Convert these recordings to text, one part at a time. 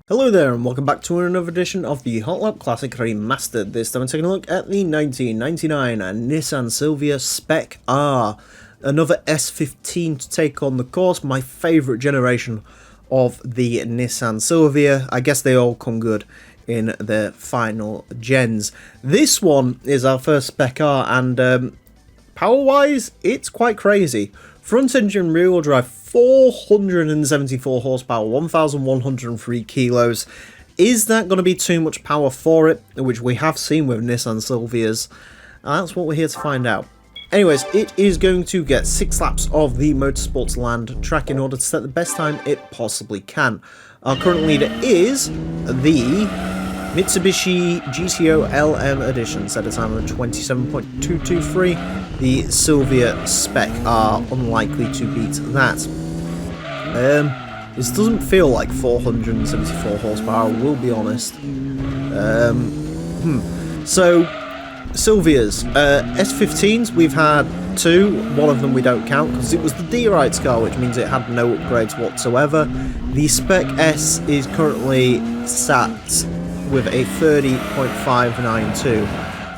Hello there and welcome back to another edition of the Hot Lap Classic Remastered. This time I'm taking a look at the 1999 Nissan Silvia Spec-R. Another S15 to take on the course, my favourite generation of the Nissan Silvia. I guess they all come good in the final gens. This one is our first Spec-R and power-wise, it's quite crazy. Front engine rear-wheel drive, 474 horsepower, 1,103 kilos. Is that going to be too much power for it? Which we have seen with Nissan Silvias. That's what we're here to find out. Anyways, it is going to get 6 laps of the Motorsports Land track in order to set the best time it possibly can. Our current leader is the Mitsubishi GTO LM Edition, set a time of 27.223. The Silvia Spec-R, unlikely to beat that. This doesn't feel like 474 horsepower, we'll be honest. So, Silvias. S15s, we've had 2. One of them we don't count because it was the D-Rights car, which means it had no upgrades whatsoever. The Spec S is currently sat with a 30.592.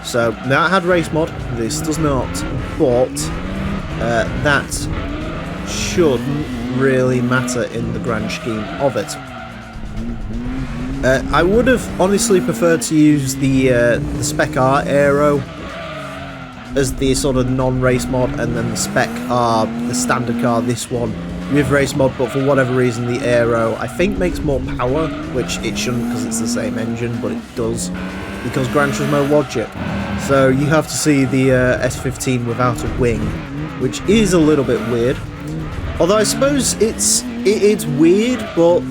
So that had race mod, this does not, but that shouldn't really matter in the grand scheme of it. I would have honestly preferred to use the Spec-R Aero as the sort of non-race mod, and then the Spec-R, the standard car, this one, with race mod, but for whatever reason the Aero I think makes more power, which it shouldn't because it's the same engine, but it does because Gran Turismo logic. So you have to see the S15 without a wing, which is a little bit weird. Although I suppose it's weird, but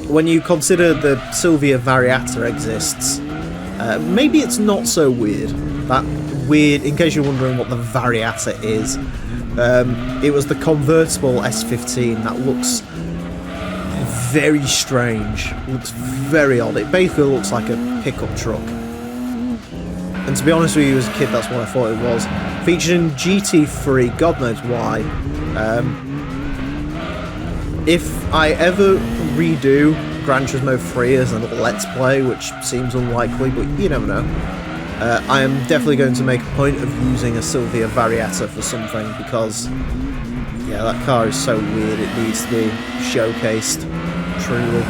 when you consider the Silvia Variata exists, maybe it's not so weird. That weird, in case you're wondering what the Variata is, it was the convertible S15 that looks very strange, looks very odd. It basically looks like a pickup truck. And to be honest with you, as a kid, that's what I thought it was. Featuring GT3, God knows why. If I ever redo Gran Turismo 3 as a Let's Play, which seems unlikely, but you never know, I am definitely going to make a point of using a Silvia Variata for something, because, yeah, that car is so weird, it needs to be showcased, truly.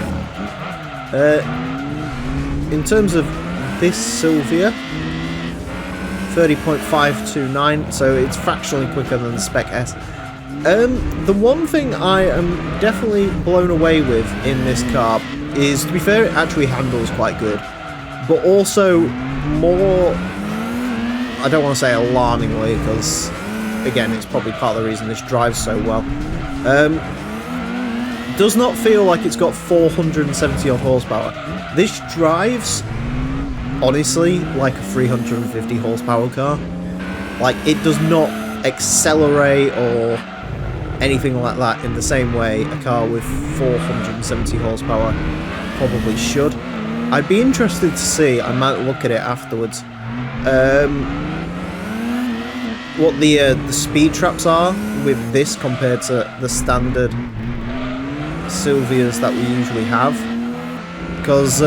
In terms of this Silvia, 30.529, so it's fractionally quicker than the Spec S. The one thing I am definitely blown away with in this car is, to be fair, it actually handles quite good, but also more, I don't want to say alarmingly, because again it's probably part of the reason this drives so well, does not feel like it's got 470 odd horsepower. This drives honestly like a 350 horsepower car. Like, it does not accelerate or anything like that in the same way a car with 470 horsepower probably should. I'd be interested to see, I might look at it afterwards, what the speed traps are with this compared to the standard Silvias that we usually have. Because,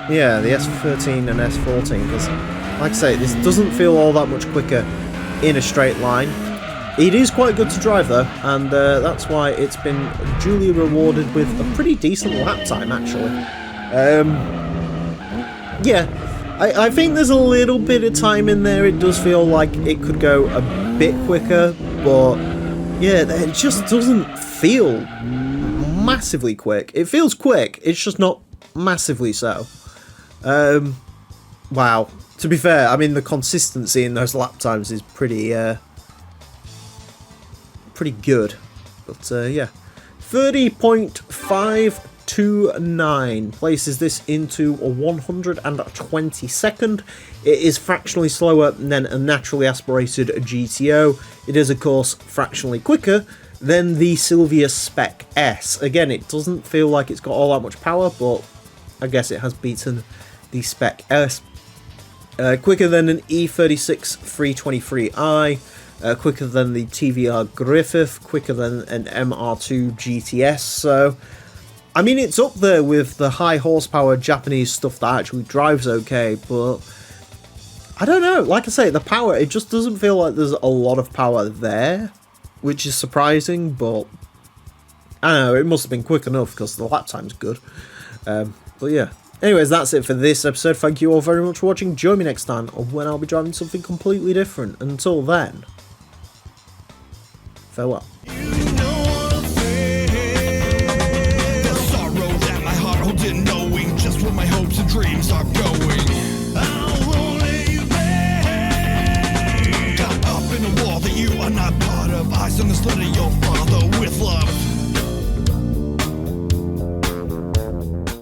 yeah, the S13 and S14, because, like I say, this doesn't feel all that much quicker in a straight line. It is quite good to drive though, and that's why it's been duly rewarded with a pretty decent lap time, actually. Yeah, I think there's a little bit of time in there. It does feel like it could go a bit quicker, but yeah, it just doesn't feel massively quick. It feels quick, it's just not massively so. Wow. To be fair, I mean, the consistency in those lap times is pretty good. But yeah, 30.529 places this into a 122nd. It is fractionally slower than a naturally aspirated GTO. It is, of course, fractionally quicker than the Silvia Spec S. Again, it doesn't feel like it's got all that much power, but I guess it has beaten the Spec S. Quicker than an E36 323i, quicker than the TVR Griffith, quicker than an MR2 GTS, so I mean it's up there with the high horsepower Japanese stuff that actually drives okay, but I don't know, like I say, the power, it just doesn't feel like there's a lot of power there, which is surprising, but I don't know, it must have been quick enough because the lap time's good. But yeah. Anyways, that's it for this episode. Thank you all very much for watching. Join me next time when I'll be driving something completely different. Until then, farewell. My hopes and dreams are going. I'll only got up in a wall that you are not part of. Eyes on the slit of your